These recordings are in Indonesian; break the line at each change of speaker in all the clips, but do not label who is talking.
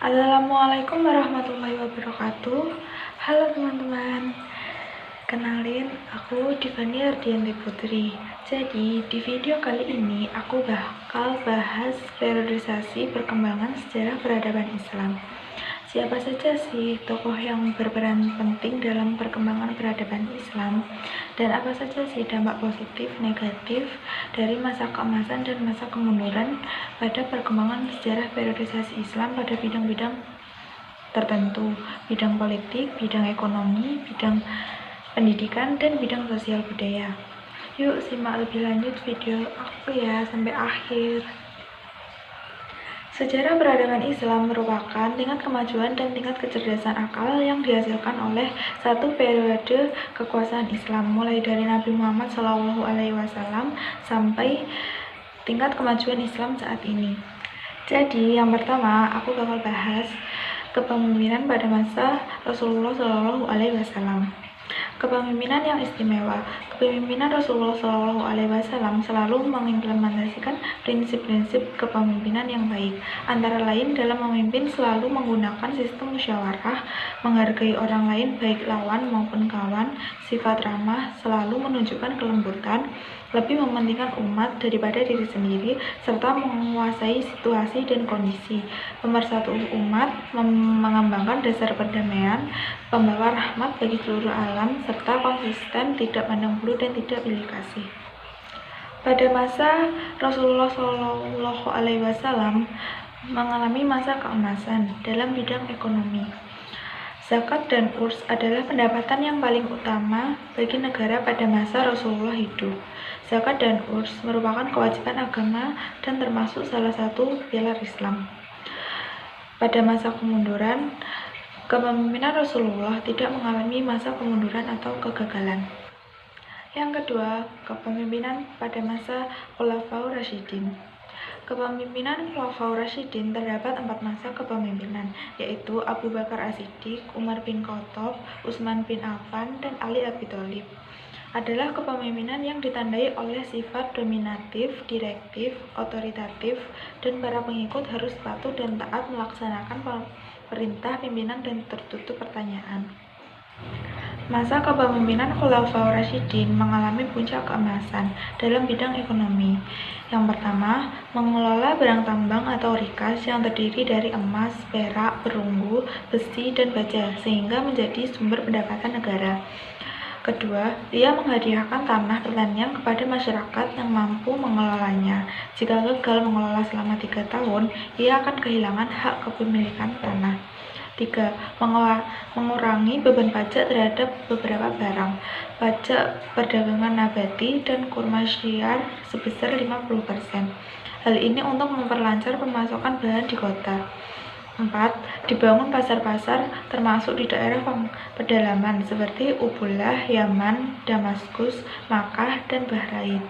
Assalamualaikum warahmatullahi wabarakatuh. Halo teman-teman, kenalin aku Divani Ardianti Putri. Jadi di video kali ini aku bakal bahas periodisasi perkembangan sejarah peradaban Islam. Siapa saja sih tokoh yang berperan penting dalam perkembangan peradaban Islam, dan apa saja sih dampak positif, negatif dari masa keemasan dan masa kemunduran pada perkembangan sejarah periodisasi Islam pada bidang-bidang tertentu, bidang politik, bidang ekonomi, bidang pendidikan, dan bidang sosial budaya. Yuk simak lebih lanjut video aku ya sampai akhir. Sejarah peradaban Islam merupakan tingkat kemajuan dan tingkat kecerdasan akal yang dihasilkan oleh satu periode kekuasaan Islam, mulai dari Nabi Muhammad SAW sampai tingkat kemajuan Islam saat ini. Jadi, yang pertama aku bakal bahas kepemimpinan pada masa Rasulullah SAW. Kepemimpinan yang istimewa. Kepemimpinan Rasulullah SAW selalu mengimplementasikan prinsip-prinsip kepemimpinan yang baik. Antara lain dalam memimpin selalu menggunakan sistem musyawarah, menghargai orang lain baik lawan maupun kawan, sifat ramah, selalu menunjukkan kelembutan, lebih mementingkan umat daripada diri sendiri, serta menguasai situasi dan kondisi, pemersatu umat, mengembangkan dasar perdamaian, pembawa rahmat bagi seluruh alam, serta konsisten, tidak pandang bulu dan tidak pilih kasih. Pada masa Rasulullah SAW mengalami masa keemasan dalam bidang ekonomi. Zakat dan urs adalah pendapatan yang paling utama bagi negara pada masa Rasulullah hidup. Zakat dan urs merupakan kewajiban agama dan termasuk salah satu pilar Islam. Pada masa kemunduran, kepemimpinan Rasulullah tidak mengalami masa kemunduran atau kegagalan. Yang kedua, kepemimpinan pada masa Khulafaur Rasyidin. Kepemimpinan Khulafaur Rasyidin terdapat 4 masa kepemimpinan, yaitu Abu Bakar As-Siddiq, Umar bin Khattab, Utsman bin Affan, dan Ali bin Abi Thalib. Adalah kepemimpinan yang ditandai oleh sifat dominatif, direktif, otoritatif, dan para pengikut harus patuh dan taat melaksanakan perintah pimpinan dan tertutup pertanyaan. Masa kepemimpinan Khulafaur Rasyidin mengalami puncak keemasan dalam bidang ekonomi. Yang pertama, mengelola barang tambang atau rikas yang terdiri dari emas, perak, perunggu, besi, dan baja, sehingga menjadi sumber pendapatan negara. Kedua, ia menghadiahkan tanah pertanian kepada masyarakat yang mampu mengelolanya. Jika gagal mengelola selama 3 tahun, ia akan kehilangan hak kepemilikan tanah. 3. Mengurangi beban pajak terhadap beberapa barang, pajak perdagangan nabati dan kurma syiar sebesar 50%. Hal ini untuk memperlancar pemasukan bahan di kota. 4. Dibangun pasar-pasar termasuk di daerah pedalaman seperti Ubullah, Yaman, Damaskus, Makkah, dan Bahrain.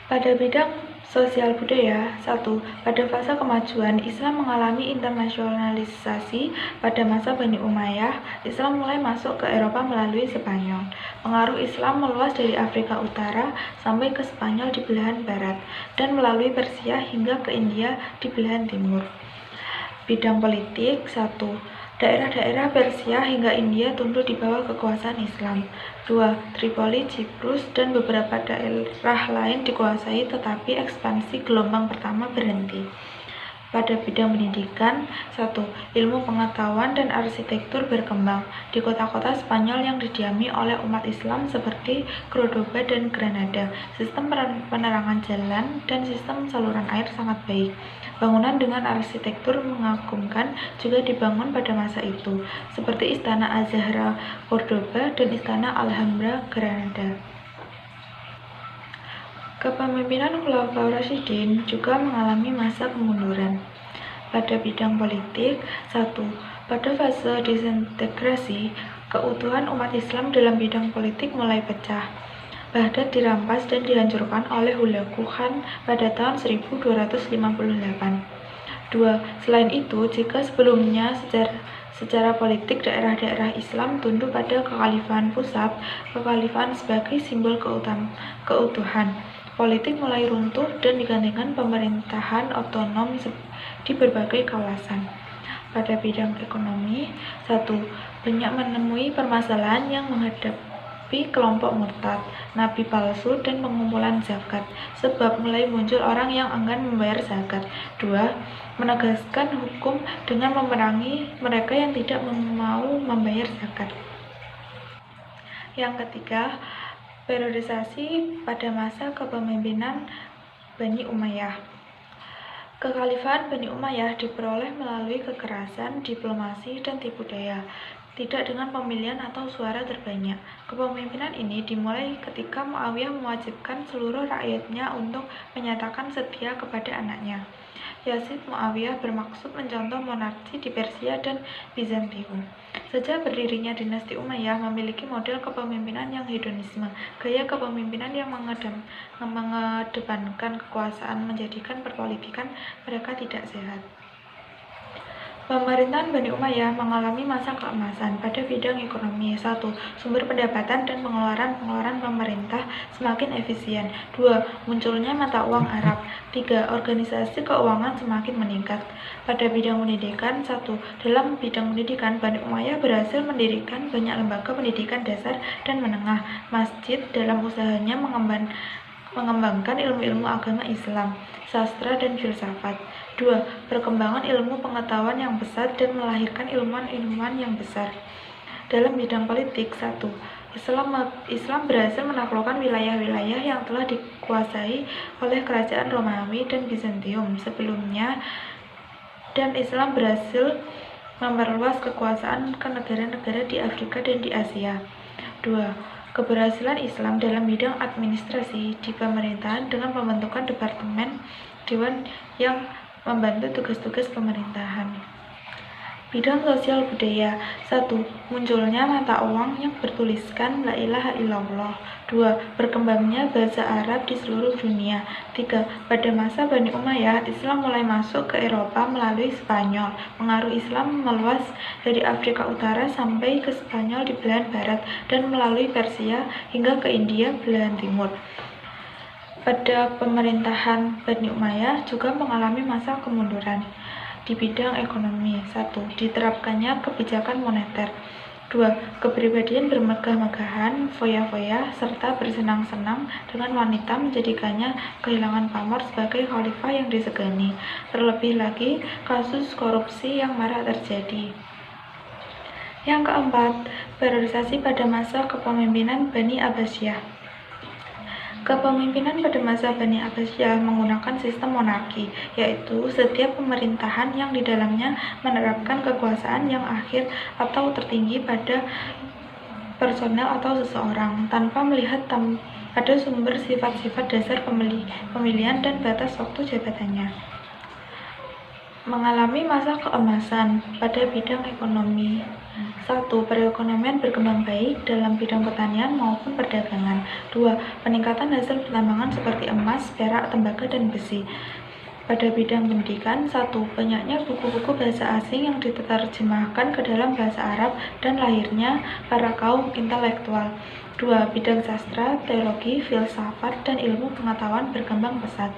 Pada bidang sosial budaya, 1. Pada fase kemajuan, Islam mengalami internasionalisasi. Pada masa Bani Umayyah, Islam mulai masuk ke Eropa melalui Spanyol. Pengaruh Islam meluas dari Afrika Utara sampai ke Spanyol di belahan barat, dan melalui Persia hingga ke India di belahan timur. Bidang politik, 1. Daerah-daerah Persia hingga India tunduk di bawah kekuasaan Islam. 2. Tripoli, Cyprus, dan beberapa daerah lain dikuasai, tetapi ekspansi gelombang pertama berhenti. Pada bidang pendidikan, 1. Ilmu pengetahuan dan arsitektur berkembang di kota-kota Spanyol yang didiami oleh umat Islam seperti Cordoba dan Granada. Sistem penerangan jalan dan sistem saluran air sangat baik. Bangunan dengan arsitektur mengagumkan juga dibangun pada masa itu, seperti Istana Az-Zahra Cordoba dan Istana Alhambra Granada. Kepemimpinan Khulafaur Rasyidin juga mengalami masa kemunduran. Pada bidang politik, 1. Pada fase disintegrasi, keutuhan umat Islam dalam bidang politik mulai pecah. Baghdad dirampas dan dihancurkan oleh Hulagu Khan pada tahun 1258. 2. Selain itu, jika sebelumnya secara politik daerah-daerah Islam tunduk pada kekhalifahan pusat, kekhalifahan sebagai simbol keutuhan, politik mulai runtuh dan digantikan pemerintahan otonom di berbagai kawasan. Pada bidang ekonomi, 1. Banyak menemui permasalahan yang menghadapi kelompok murtad, nabi palsu, dan pengumpulan zakat, sebab mulai muncul orang yang enggan membayar zakat. 2. Menegaskan hukum dengan memerangi mereka yang tidak mau membayar zakat. Yang ketiga, periodisasi pada masa kepemimpinan Bani Umayyah. Kekhalifahan Bani Umayyah diperoleh melalui kekerasan, diplomasi, dan tipu daya, tidak dengan pemilihan atau suara terbanyak. Kepemimpinan ini dimulai ketika Muawiyah mewajibkan seluruh rakyatnya untuk menyatakan setia kepada anaknya. Yazid Muawiyah bermaksud mencontoh monarki di Persia dan Bizantium. Sejak berdirinya dinasti Umayyah memiliki model kepemimpinan yang hedonisme, gaya kepemimpinan yang mengedepankan kekuasaan menjadikan perpolitikan mereka tidak sehat. Pemerintahan Bani Umayyah mengalami masa keemasan pada bidang ekonomi. 1. Sumber pendapatan dan pengeluaran pemerintah semakin efisien. 2. Munculnya mata uang Arab. 3. Organisasi keuangan semakin meningkat. Pada bidang pendidikan, 1. Dalam bidang pendidikan, Bani Umayyah berhasil mendirikan banyak lembaga pendidikan dasar dan menengah, masjid dalam usahanya mengembangkan ilmu-ilmu agama Islam, sastra, dan filsafat. 2. Perkembangan ilmu pengetahuan yang pesat dan melahirkan ilmuwan-ilmuwan yang besar. Dalam bidang politik, 1. Islam berhasil menaklukkan wilayah-wilayah yang telah dikuasai oleh kerajaan Romawi dan Bizantium sebelumnya, dan Islam berhasil memperluas kekuasaan ke negara-negara di Afrika dan di Asia. 2. Keberhasilan Islam dalam bidang administrasi di pemerintahan dengan pembentukan departemen dewan yang membantu tugas-tugas pemerintahan. Bidang sosial budaya. 1. Munculnya mata uang yang bertuliskan La ilaha illallah. 2. Berkembangnya bahasa Arab di seluruh dunia. 3. Pada masa Bani Umayyah, Islam mulai masuk ke Eropa melalui Spanyol. Pengaruh Islam meluas dari Afrika Utara sampai ke Spanyol di belahan barat dan melalui Persia hingga ke India belahan timur. Pada pemerintahan Bani Umayyah juga mengalami masa kemunduran di bidang ekonomi. 1. Diterapkannya kebijakan moneter. 2. Kepribadian bermegah-megahan, foya-foya, serta bersenang-senang dengan wanita menjadikannya kehilangan pamor sebagai khalifah yang disegani. Terlebih lagi, kasus korupsi yang marak terjadi. Yang keempat, periodisasi pada masa kepemimpinan Bani Abbasiyah. Kepemimpinan pada masa Bani Abbasiyah menggunakan sistem monarki, yaitu setiap pemerintahan yang di dalamnya menerapkan kekuasaan yang akhir atau tertinggi pada personel atau seseorang, tanpa melihat pada sumber sifat-sifat dasar pemilihan dan batas waktu jabatannya. Mengalami masa keemasan pada bidang ekonomi. 1. Perekonomian berkembang baik dalam bidang pertanian maupun perdagangan. 2. Peningkatan hasil pertambangan seperti emas, perak, tembaga, dan besi. Pada bidang pendidikan, 1. Banyaknya buku-buku bahasa asing yang diterjemahkan ke dalam bahasa Arab dan lahirnya para kaum intelektual. 2. Bidang sastra, teologi, filsafat, dan ilmu pengetahuan berkembang pesat.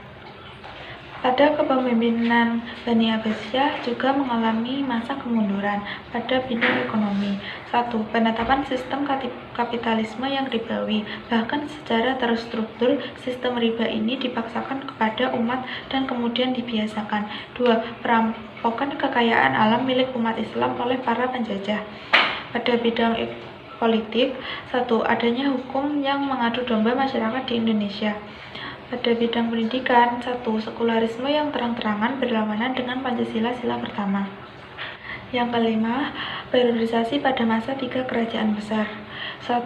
Pada kepemimpinan Bani Abbasiyah juga mengalami masa kemunduran pada bidang ekonomi. 1. Penetapan sistem kapitalisme yang ribawi. Bahkan secara terstruktur, sistem riba ini dipaksakan kepada umat dan kemudian dibiasakan. 2. Perampokan kekayaan alam milik umat Islam oleh para penjajah. Pada bidang politik, 1. Adanya hukum yang mengadu domba masyarakat di Indonesia. Pada bidang pendidikan, 1. Sekularisme yang terang-terangan berlawanan dengan Pancasila sila pertama. Yang kelima, periodisasi pada masa 3 kerajaan besar. 1.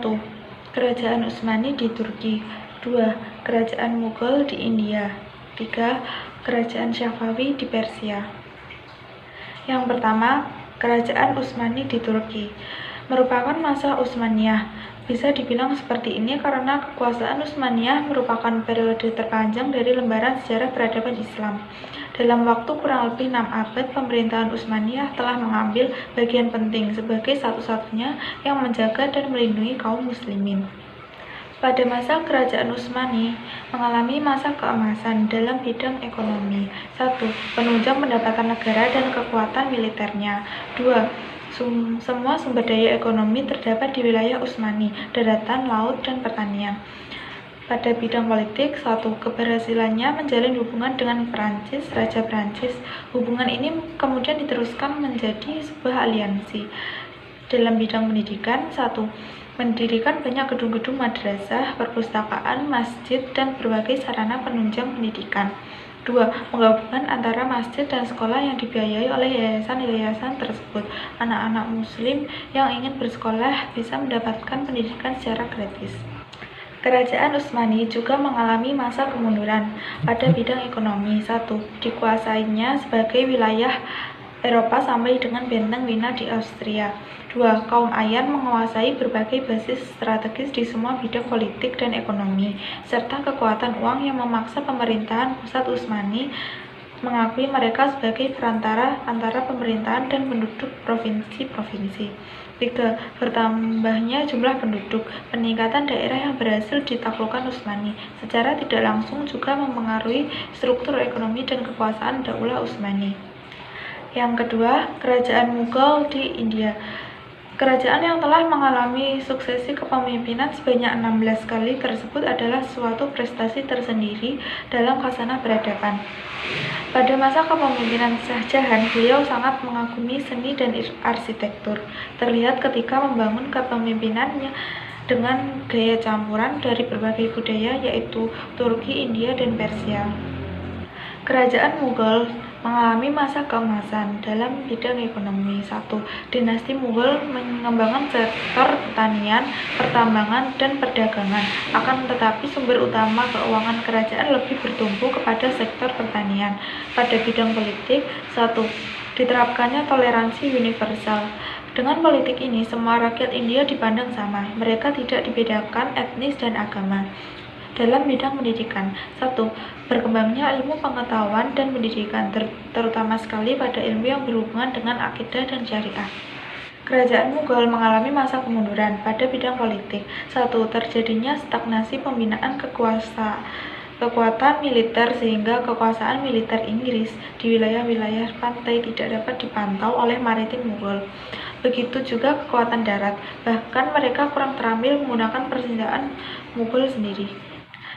Kerajaan Utsmani di Turki. 2. Kerajaan Mughal di India. 3. Kerajaan Syafawi di Persia. Yang pertama, Kerajaan Utsmani di Turki merupakan masa Utsmaniyah. Bisa dibilang seperti ini karena kekuasaan Utsmaniyah merupakan periode terpanjang dari lembaran sejarah peradaban Islam. Dalam waktu kurang lebih 6 abad, pemerintahan Utsmaniyah telah mengambil bagian penting sebagai satu-satunya yang menjaga dan melindungi kaum muslimin. Pada masa Kerajaan Utsmani mengalami masa keemasan dalam bidang ekonomi. 1. Penunjang pendapatan negara dan kekuatan militernya. 2. Semua sumber daya ekonomi terdapat di wilayah Utsmani, daratan, laut, dan pertanian. Pada bidang politik, 1. Keberhasilannya menjalin hubungan dengan Perancis, Raja Perancis. Hubungan ini kemudian diteruskan menjadi sebuah aliansi. Dalam bidang pendidikan, 1. Mendirikan banyak gedung-gedung madrasah, perpustakaan, masjid, dan berbagai sarana penunjang pendidikan. 2. Penggabungan antara masjid dan sekolah yang dibiayai oleh yayasan-yayasan tersebut. Anak-anak muslim yang ingin bersekolah bisa mendapatkan pendidikan secara gratis. Kerajaan Utsmani juga mengalami masa kemunduran pada bidang ekonomi. 1. Dikuasainya sebagai wilayah Eropa sampai dengan benteng Wina di Austria. 2. Kaum Ayan menguasai berbagai basis strategis di semua bidang politik dan ekonomi, serta kekuatan uang yang memaksa pemerintahan pusat Utsmani mengakui mereka sebagai perantara antara pemerintahan dan penduduk provinsi-provinsi. 3. Bertambahnya jumlah penduduk. Peningkatan daerah yang berhasil ditaklukkan Utsmani secara tidak langsung juga mempengaruhi struktur ekonomi dan kekuasaan Daulah Utsmani. Yang kedua, Kerajaan Mughal di India. Kerajaan yang telah mengalami suksesi kepemimpinan sebanyak 16 kali tersebut adalah suatu prestasi tersendiri dalam khasanah peradaban. Pada masa kepemimpinan Shah Jahan, beliau sangat mengagumi seni dan arsitektur. Terlihat ketika membangun kepemimpinannya dengan gaya campuran dari berbagai budaya, yaitu Turki, India, dan Persia. Kerajaan Mughal mengalami masa keemasan dalam bidang ekonomi. 1. Dinasti Mughal mengembangkan sektor pertanian, pertambangan, dan perdagangan. Akan tetapi sumber utama keuangan kerajaan lebih bertumpu kepada sektor pertanian. Pada bidang politik, 1. Diterapkannya toleransi universal. Dengan politik ini, semua rakyat India dipandang sama. Mereka tidak dibedakan etnis dan agama. Dalam bidang pendidikan, 1. Berkembangnya ilmu pengetahuan dan pendidikan, terutama sekali pada ilmu yang berhubungan dengan akidah dan syariah. Kerajaan Mughal mengalami masa kemunduran pada bidang politik. 1. Terjadinya stagnasi pembinaan kekuatan militer sehingga kekuasaan militer Inggris di wilayah-wilayah pantai tidak dapat dipantau oleh maritim Mughal. Begitu juga kekuatan darat, bahkan mereka kurang terampil menggunakan persenjataan Mughal sendiri.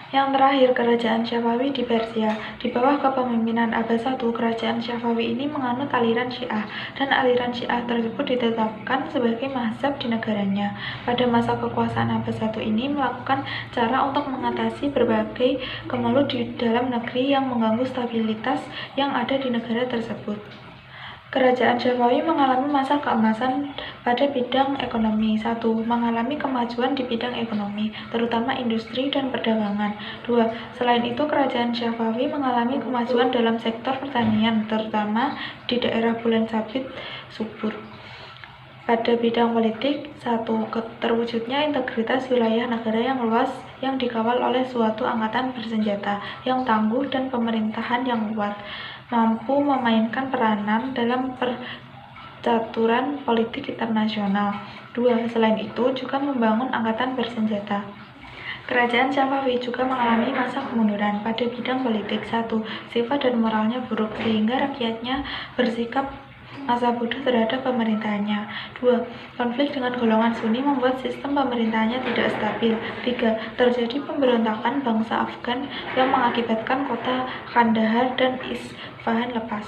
Yang terakhir, Kerajaan Syafawi di Persia. Di bawah kepemimpinan Abbas I, Kerajaan Syafawi ini menganut aliran Syiah, dan aliran Syiah tersebut ditetapkan sebagai mazhab di negaranya. Pada masa kekuasaan Abbas I ini melakukan cara untuk mengatasi berbagai kemelut di dalam negeri yang mengganggu stabilitas yang ada di negara tersebut. Kerajaan Syafawi mengalami masa keemasan pada bidang ekonomi. 1. Mengalami kemajuan di bidang ekonomi, terutama industri dan perdagangan. 2. Selain itu, Kerajaan Syafawi mengalami kemajuan dalam sektor pertanian, terutama di daerah bulan sabit subur. Pada bidang politik, 1. Terwujudnya integritas wilayah negara yang luas yang dikawal oleh suatu angkatan bersenjata yang tangguh dan pemerintahan yang kuat, mampu memainkan peranan dalam percaturan politik internasional. 2. Selain itu, juga membangun angkatan bersenjata. Kerajaan Syafawi juga mengalami masa kemunduran pada bidang politik. 1. Sifat dan moralnya buruk sehingga rakyatnya bersikap masa bodoh terhadap pemerintahannya. 2. Konflik dengan golongan Sunni membuat sistem pemerintahannya tidak stabil. 3. Terjadi pemberontakan bangsa Afgan yang mengakibatkan kota Kandahar dan Isfahan lepas.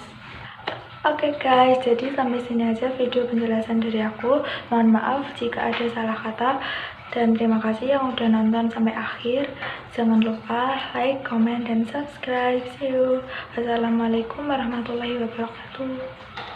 Oke guys, jadi sampai sini aja video penjelasan dari aku. Mohon maaf jika ada salah kata. Dan terima kasih yang udah nonton sampai akhir. Jangan lupa like, comment, dan subscribe. See you. Wassalamualaikum warahmatullahi wabarakatuh.